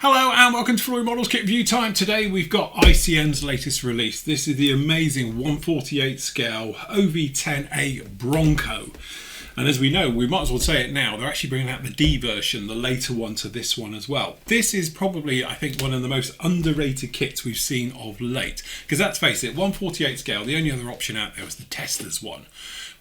Hello and welcome to Floyd Models Kit Review Time. Today we've got ICM's latest release. This is the amazing 1/48 scale OV10A Bronco. And as we know, we might as well say it now, they're actually bringing out the D version, the later one to this one as well. This is probably, I think, one of the most underrated kits we've seen of late. Because let's face it, 1/48 scale, the only other option out there was the Teslas one,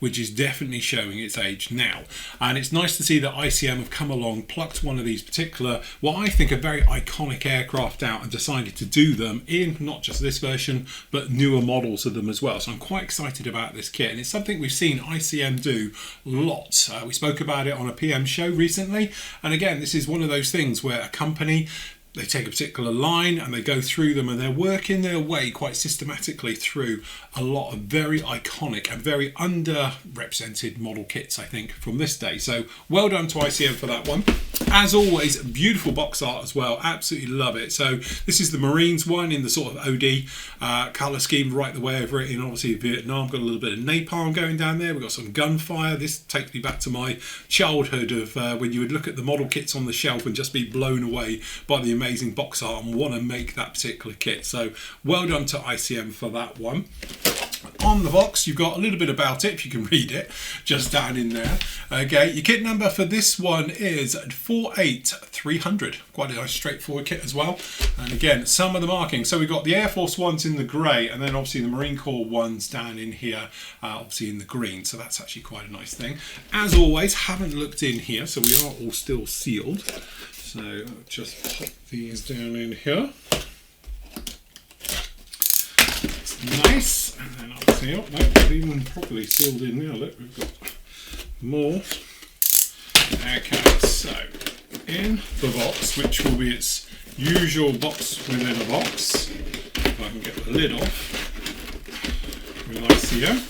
which is definitely showing its age now. And it's nice to see that ICM have come along, plucked one of these particular, what I think are very iconic aircraft out and decided to do them in not just this version, but newer models of them as well. So I'm quite excited about this kit. And it's something we've seen ICM do lots. We spoke about it on a PM show recently. And again, this is one of those things where a company, they take a particular line and they go through them and they're working their way quite systematically through a lot of very iconic and very underrepresented model kits, I think, from this day. So well done to ICM for that one. As always, beautiful box art as well. Absolutely love it. So this is the Marines one in the sort of OD colour scheme right the way over it in obviously Vietnam. Got a little bit of napalm going down there. We've got some gunfire. This takes me back to my childhood of when you would look at the model kits on the shelf and just be blown away by the amazing box art and want to make that particular kit. So well done to ICM for that one. On the box, you've got a little bit about it, if you can read it, just down in there. Okay, your kit number for this one is 48300. Quite a nice straightforward kit as well. And again, some of the markings. So we've got the Air Force ones in the grey, and then obviously the Marine Corps ones down in here, obviously in the green. So that's actually quite a nice thing. As always, haven't looked in here, so we are all still sealed. So I'll just pop these down in here. Nice, and then I'll seal. No, it's even properly sealed in now. Look, we've got more. Okay, so in the box, which will be its usual box within a box. If I can get the lid off with ICM.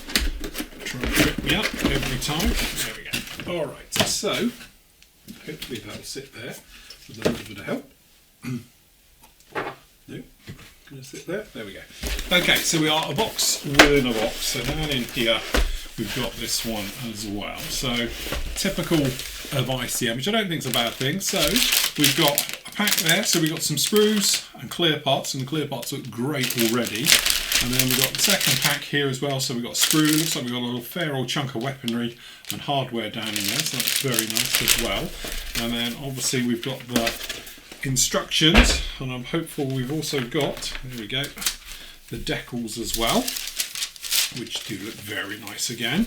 Try and trip me up every time. There we go. All right, so hopefully that'll sit there with a little bit of help. No. Gonna sit there. There we go. Okay, so we are a box within a box. So down in here, we've got this one as well. So typical of ICM, which I don't think is a bad thing. So we've got a pack there. So we've got some sprues and clear parts, and the clear parts look great already. And then we've got the second pack here as well. So we've got a sprue. Looks like we've got a little fair old chunk of weaponry and hardware down in there. So that's very nice as well. And then obviously we've got the instructions, and I'm hopeful we've also got, there we go, the decals as well, which do look very nice again.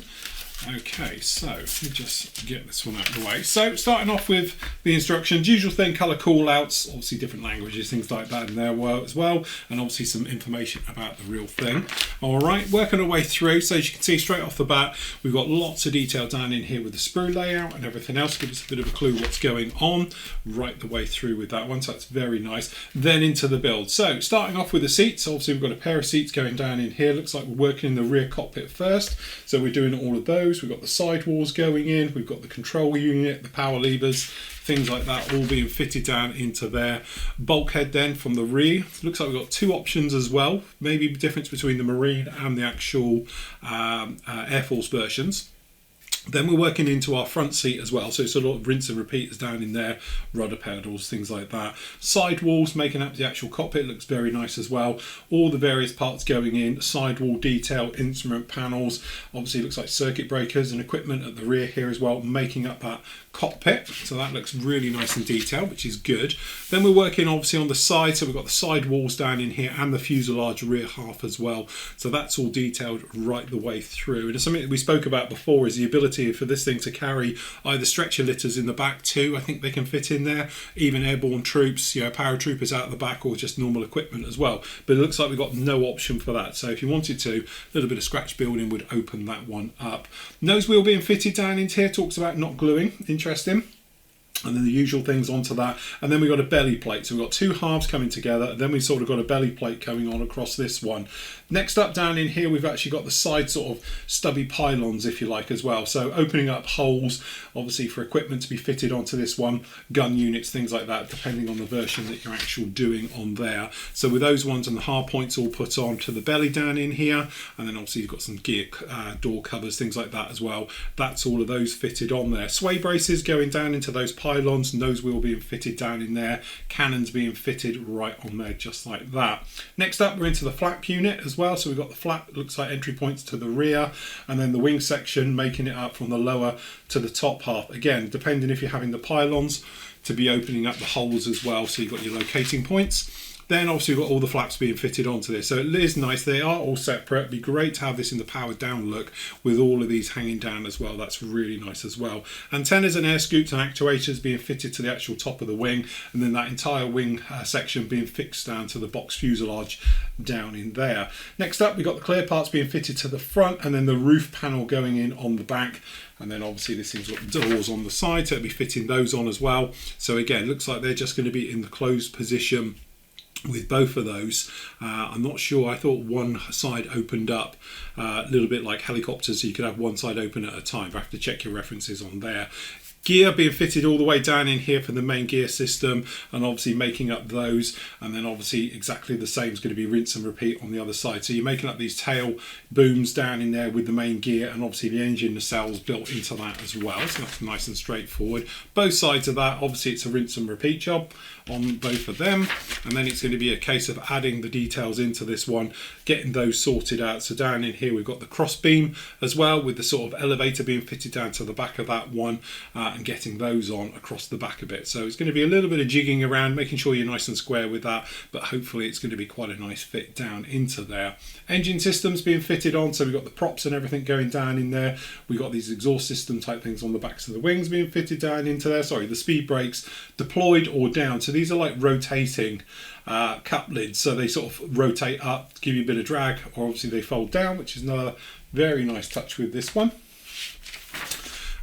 Okay, so let me just get this one out of the way. So starting off with the instructions, usual thing, colour call outs, obviously different languages, things like that in there as well, and obviously some information about the real thing. All right, working our way through, so as you can see straight off the bat, we've got lots of detail down in here with the sprue layout and everything else, give us a bit of a clue what's going on right the way through with that one, so that's very nice. Then into the build. So starting off with the seats, obviously we've got a pair of seats going down in here, looks like we're working in the rear cockpit first, so we're doing all of those. We've got the sidewalls going in, we've got the control unit, the power levers, things like that all being fitted down into there. Bulkhead then from the rear. Looks like we've got two options as well, maybe the difference between the Marine and the actual Air Force versions. Then we're working into our front seat as well, so it's a lot of rinse and repeaters down in there, rudder pedals, things like that. Sidewalls making up the actual cockpit, looks very nice as well. All the various parts going in, sidewall detail, instrument panels, obviously looks like circuit breakers and equipment at the rear here as well, making up that cockpit. So that looks really nice in detail, which is good. Then we're working obviously on the side, so we've got the sidewalls down in here and the fuselage rear half as well. So that's all detailed right the way through. And it's something that we spoke about before, is the ability for this thing to carry either stretcher litters in the back too. I think they can fit in there, even airborne troops, you know, paratroopers out the back, or just normal equipment as well. But it looks like we've got no option for that. So if you wanted to, a little bit of scratch building would open that one up. Nose wheel being fitted down into here, talks about not gluing. Interesting. And then the usual things onto that, and then we've got a belly plate, so we've got two halves coming together, and then we've sort of got a belly plate coming on across this one. Next up down in here, we've actually got the side sort of stubby pylons, if you like, as well, so opening up holes obviously for equipment to be fitted onto this one, gun units, things like that, depending on the version that you're actually doing on there. So with those ones and the hard points all put on to the belly down in here, and then obviously you've got some gear door covers, things like that as well. That's all of those fitted on there. Sway braces going down into those pylons pylons, nose wheel being fitted down in there, cannons being fitted right on there just like that. Next up we're into the flap unit as well. So we've got the flap, looks like entry points to the rear, and then the wing section making it up from the lower to the top half. Again, depending if you're having the pylons to be opening up the holes as well, so you've got your locating points. Then obviously we've got all the flaps being fitted onto this. So it is nice. They are all separate. It'd be great to have this in the powered down look with all of these hanging down as well. That's really nice as well. Antennas and air scoops and actuators being fitted to the actual top of the wing, and then that entire wing section being fixed down to the box fuselage down in there. Next up, we've got the clear parts being fitted to the front, and then the roof panel going in on the back. And then obviously this thing's got the doors on the side, so it'll be fitting those on as well. So again, looks like they're just going to be in the closed position with both of those. I'm not sure, I thought one side opened up a little bit like helicopters, so you could have one side open at a time. I have to check your references on there. Gear being fitted all the way down in here for the main gear system, and obviously making up those, and then obviously exactly the same is going to be rinse and repeat on the other side. So you're making up these tail booms down in there with the main gear, and obviously the engine nacelles built into that as well. So that's nice and straightforward. Both sides of that, obviously it's a rinse and repeat job on both of them, and then it's going to be a case of adding the details into this one, getting those sorted out. So down in here we've got the cross beam as well, with the sort of elevator being fitted down to the back of that one, and getting those on across the back of it. So it's going to be a little bit of jigging around, making sure you're nice and square with that, but hopefully it's going to be quite a nice fit down into there. Engine systems being fitted on, so we've got the props and everything going down in there. We've got these exhaust system type things on the backs of the wings being fitted down into there. Sorry, the speed brakes deployed or down. So these are like rotating cup lids, so they sort of rotate up to give you a bit of drag, or obviously they fold down, which is another very nice touch with this one.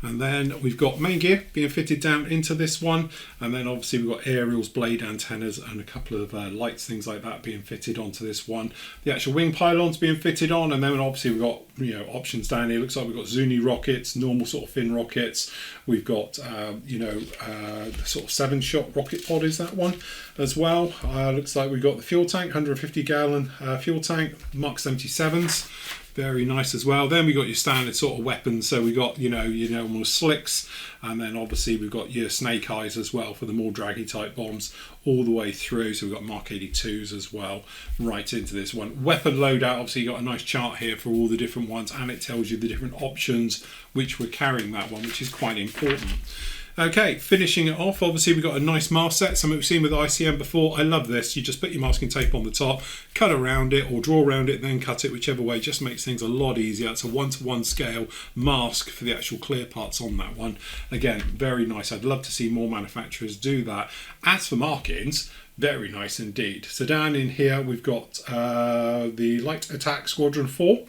And then we've got main gear being fitted down into this one, and then obviously we've got aerials, blade antennas, and a couple of lights, things like that being fitted onto this one. The actual wing pylons being fitted on, and then obviously we've got, you know, options down here. Looks like we've got Zuni rockets, normal sort of fin rockets. We've got the sort of 7-shot rocket pod is that one as well. Looks like we've got the fuel tank, 150 gallon fuel tank, Mark 77s. Very nice as well. Then we got your standard sort of weapons. So we got, your normal slicks, and then obviously we've got your snake eyes as well for the more draggy type bombs all the way through. So we've got Mark 82s as well right into this one. Weapon loadout, obviously you got a nice chart here for all the different ones, and it tells you the different options which we're carrying that one, which is quite important. Okay, finishing it off, obviously we've got a nice mask set, something we've seen with ICM before. I love this. You just put your masking tape on the top, cut around it or draw around it, then cut it, whichever way. Just makes things a lot easier. It's a 1-to-1 scale mask for the actual clear parts on that one. Again, very nice. I'd love to see more manufacturers do that. As for markings, very nice indeed. So down in here we've got the Light Attack Squadron 4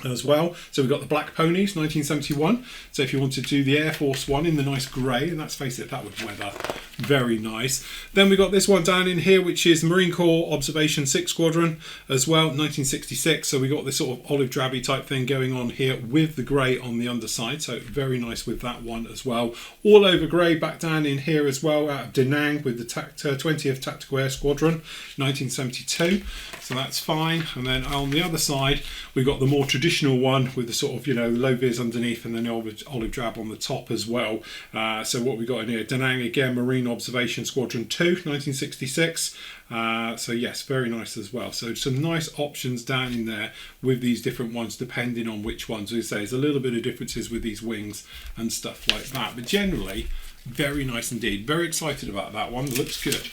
as well. So we've got the Black Ponies 1971. So if you want to do the Air Force one in the nice grey, and let's face it, that would weather very nice. Then we got this one down in here, which is Marine Corps Observation 6 Squadron as well, 1966. So we got this sort of olive drabby type thing going on here with the grey on the underside. So very nice with that one as well. All over grey back down in here as well, out of Da Nang with the 20th Tactical Air Squadron 1972. So that's fine. And then on the other side we've got the more traditional one with the sort of low vis underneath, and then the olive drab on the top as well. So what we got in here, Da Nang again, Marine Observation Squadron 2 1966. So yes, very nice as well. So some nice options down in there with these different ones depending on which ones. As I say, there's a little bit of differences with these wings and stuff like that, but generally very nice indeed. Very excited about that one. Looks good.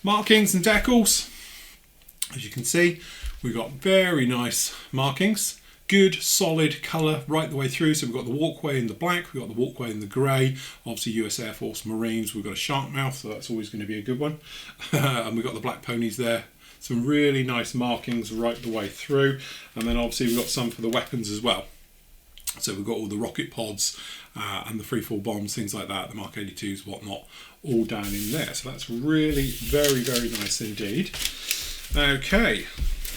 Markings and decals, as you can see, we've got very nice markings. Good solid colour right the way through. So we've got the walkway in the black, we've got the walkway in the grey, obviously US Air Force Marines, we've got a shark mouth, so that's always going to be a good one. And we've got the Black Ponies there. Some really nice markings right the way through. And then obviously we've got some for the weapons as well. So we've got all the rocket pods and the freefall bombs, things like that, the Mark 82s, whatnot, all down in there. So that's really very, very nice indeed. Okay,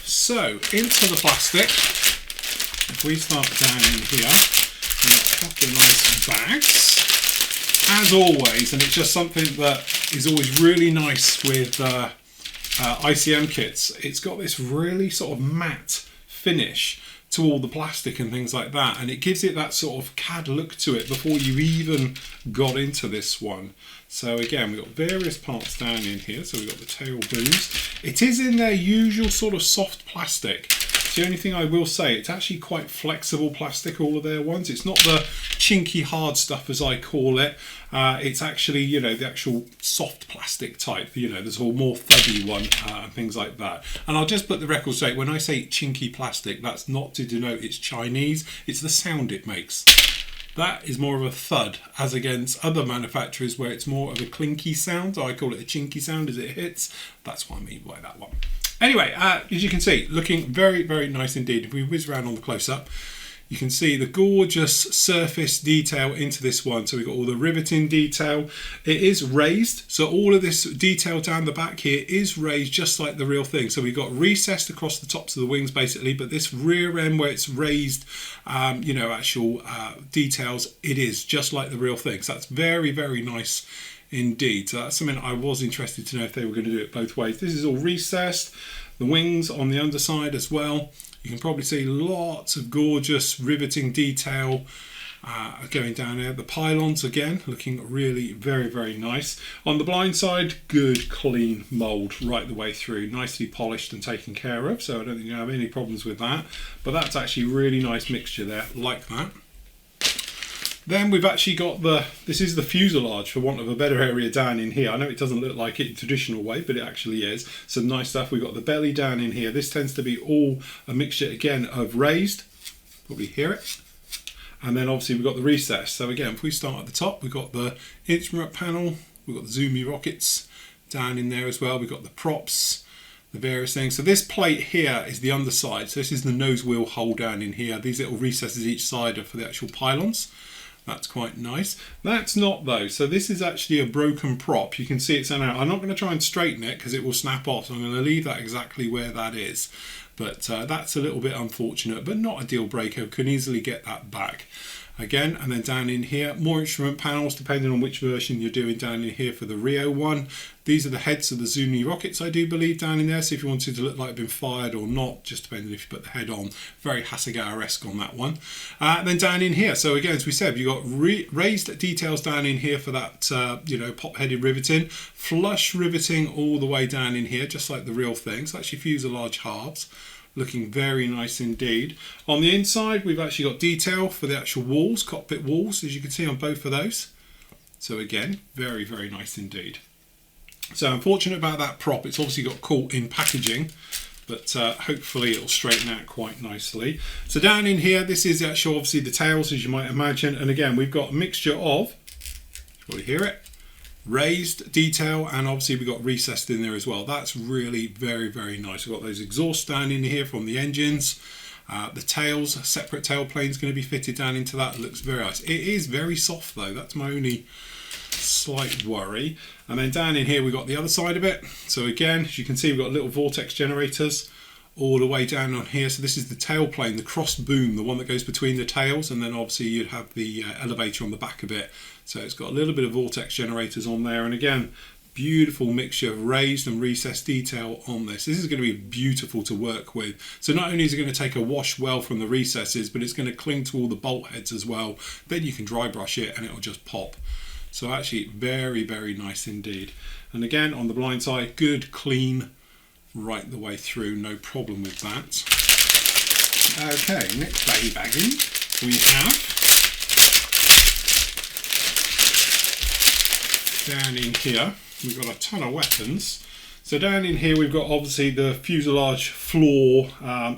so into the plastic. If we start down in here, we've got a couple of nice bags, as always, and it's just something that is always really nice with ICM kits. It's got this really sort of matte finish to all the plastic and things like that, and it gives it that sort of CAD look to it before you even got into this one. So again, we've got various parts down in here. So we've got the tail booms. It is in their usual sort of soft plastic. The only thing I will say, it's actually quite flexible plastic, all of their ones. It's not the chinky hard stuff as I call it. It's actually, you know, the actual soft plastic type. You know, there's a more thuddy one and things like that. And I'll just put the record straight. When I say chinky plastic, that's not to denote it's Chinese. It's the sound it makes. That is more of a thud, as against other manufacturers where it's more of a clinky sound. I call it a chinky sound as it hits. That's what I mean by that one. Anyway, as you can see, looking very, very nice indeed. If we whiz around on the close-up, you can see the gorgeous surface detail into this one. So we've got all the riveting detail. It is raised, so all of this detail down the back here is raised just like the real thing. So we've got recessed across the tops of the wings basically, but this rear end where it's raised, you know, actual details, it is just like the real thing. So that's very, very nice indeed. So that's something I was interested to know if they were going to do it both ways. This is all recessed. The wings on the underside as well. You can probably see lots of gorgeous riveting detail going down there. The pylons again looking really very, very nice. On the blind side, good clean mould right the way through, nicely polished and taken care of. So I don't think you have any problems with that. But that's actually really nice mixture there, like that. Then we've actually got this is the fuselage, for want of a better area, down in here. I know it doesn't look like it in traditional way, but it actually is. Some nice stuff. We've got the belly down in here. This tends to be all a mixture, again, of raised. Probably hear it. And then obviously we've got the recess. So again, if we start at the top, we've got the instrument panel. We've got the zoomy rockets down in there as well. We've got the props, the various things. So this plate here is the underside. So this is the nose wheel hole down in here. These little recesses each side are for the actual pylons. That's quite nice. That's not though. So this is actually a broken prop. You can see it's out. I'm not going to try and straighten it because it will snap off. So I'm going to leave that exactly where that is. But that's a little bit unfortunate, but not a deal breaker. Can easily get that back. Again, and then down in here, more instrument panels depending on which version you're doing down in here for the Rio one. These are the heads of the zoomy rockets, I do believe, down in there. So if you wanted to look like it's been fired or not, just depending if you put the head on. Very Hasegawa-esque on that one. And then down in here, so again, as we said, you've got raised details down in here for that, you know, pop-headed riveting. Flush riveting all the way down in here, just like the real thing. So actually fuselage halves. Looking very nice indeed. On the inside, we've actually got detail for the actual walls, cockpit walls, as you can see on both of those. So again, very, very nice indeed. So unfortunate about that prop, it's obviously got caught in packaging, but hopefully it'll straighten out quite nicely. So down in here, this is actually obviously the tails, as you might imagine. And again, we've got a mixture of, you probably hear it, raised detail, and obviously we've got recessed in there as well. That's really very, very nice. We've got those exhausts down in here from the engines. The tails, a separate tail plane is going to be fitted down into that. It looks very nice. It is very soft though. That's my only slight worry. And then down in here we've got the other side of it. So again, as you can see, we've got little vortex generators all the way down on here. So this is the tail plane, the cross boom, the one that goes between the tails, and then obviously you'd have the elevator on the back of it. So it's got a little bit of vortex generators on there, and again, beautiful mixture of raised and recessed detail on this. This is going to be beautiful to work with. So not only is it going to take a wash well from the recesses, but it's going to cling to all the bolt heads as well. Then you can dry brush it and it'll just pop. So actually very, very nice indeed. And again, on the blind side, good, clean, right the way through, no problem with that. Okay, next baggy we have down in here, we've got a ton of weapons. So down in here we've got obviously the fuselage floor,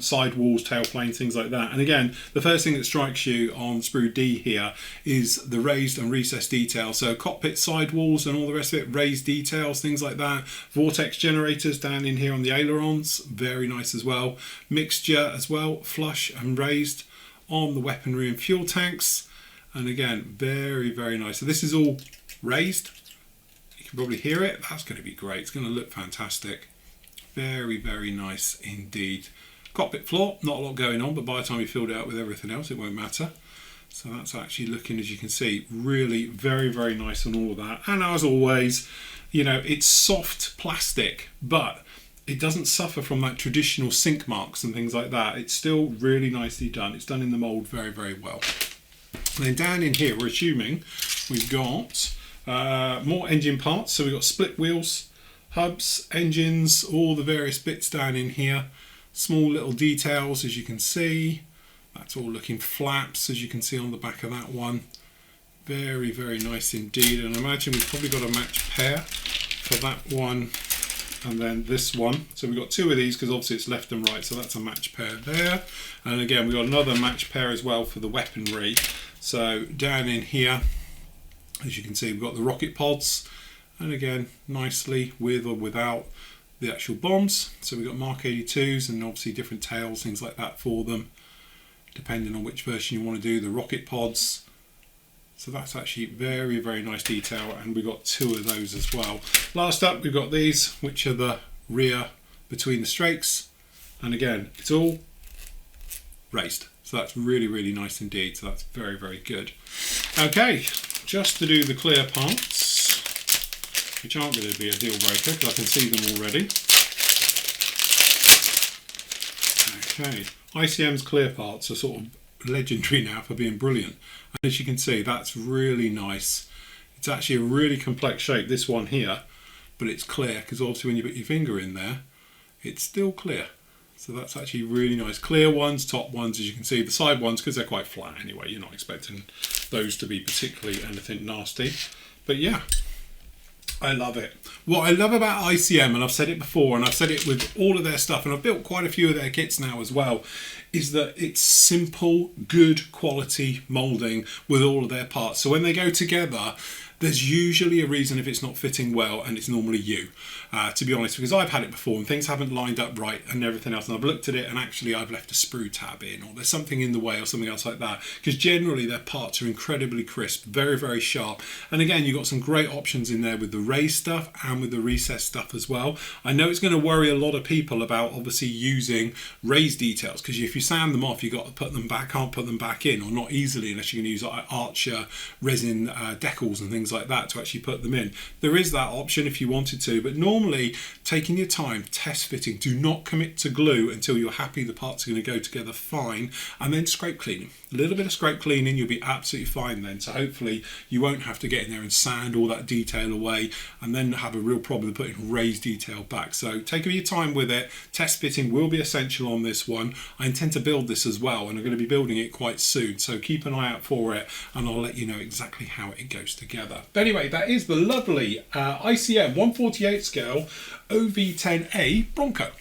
sidewalls, tailplanes, things like that. And again, the first thing that strikes you on sprue D here is the raised and recessed detail. So cockpit sidewalls and all the rest of it, raised details, things like that. Vortex generators down in here on the ailerons, very nice as well. Mixture as well, flush and raised on the weaponry and fuel tanks. And again, very, very nice. So this is all raised. You can probably hear it. That's going to be great. It's going to look fantastic. Very, very nice indeed. Cockpit floor, not a lot going on, but by the time you filled it out with everything else, it won't matter. So that's actually looking, as you can see, really very, very nice on all of that. And as always, you know, it's soft plastic, but it doesn't suffer from that traditional sink marks and things like that. It's still really nicely done. It's done in the mould very, very well. And then down in here, we're assuming we've got more engine parts. So we've got split wheels, hubs, engines, all the various bits down in here. Small little details, as you can see. That's all looking flaps, as you can see on the back of that one. Very, very nice indeed. And I imagine we've probably got a match pair for that one and then this one. So we've got two of these because obviously it's left and right, so that's a match pair there. And again, we've got another match pair as well for the weaponry. So down in here, as you can see, we've got the rocket pods, and again, nicely with or without the actual bombs. So we've got Mark 82s and obviously different tails, things like that for them, depending on which version you want to do, the rocket pods. So that's actually very, very nice detail, and we've got two of those as well. Last up, we've got these, which are the rear between the strakes, and again, it's all raised. So that's really, really nice indeed. So that's very, very good. Okay, just to do the clear parts, which aren't going to be a deal breaker because I can see them already. Okay, ICM's clear parts are sort of legendary now for being brilliant. And as you can see, that's really nice. It's actually a really complex shape, this one here, but it's clear because obviously when you put your finger in there, it's still clear. So that's actually really nice. Clear ones, top ones, as you can see. The side ones, because they're quite flat anyway, you're not expecting those to be particularly anything nasty. But yeah, I love it. What I love about ICM, and I've said it before, and I've said it with all of their stuff, and I've built quite a few of their kits now as well, is that it's simple, good quality moulding with all of their parts. So when they go together, there's usually a reason if it's not fitting well, and it's normally you, to be honest, because I've had it before and things haven't lined up right and everything else, and I've looked at it and actually I've left a sprue tab in, or there's something in the way or something else like that, because generally their parts are incredibly crisp, very, very sharp. And again, you've got some great options in there with the raised stuff and with the recessed stuff as well. I know it's going to worry a lot of people about obviously using raised details, because if you sand them off, you've got to put them back, can't put them back in, or not easily unless you're going to use like Archer resin decals and things like that to actually put them in. There is that option if you wanted to, but normally taking your time, test fitting, do not commit to glue until you're happy the parts are going to go together fine, and then scrape cleaning. A little bit of scrape cleaning, you'll be absolutely fine then. So hopefully you won't have to get in there and sand all that detail away and then have a real problem putting raised detail back. So take your time with it. Test fitting will be essential on this one. I intend to build this as well, and I'm going to be building it quite soon, so keep an eye out for it and I'll let you know exactly how it goes together. But anyway, that is the lovely ICM 148 scale OV10A Bronco.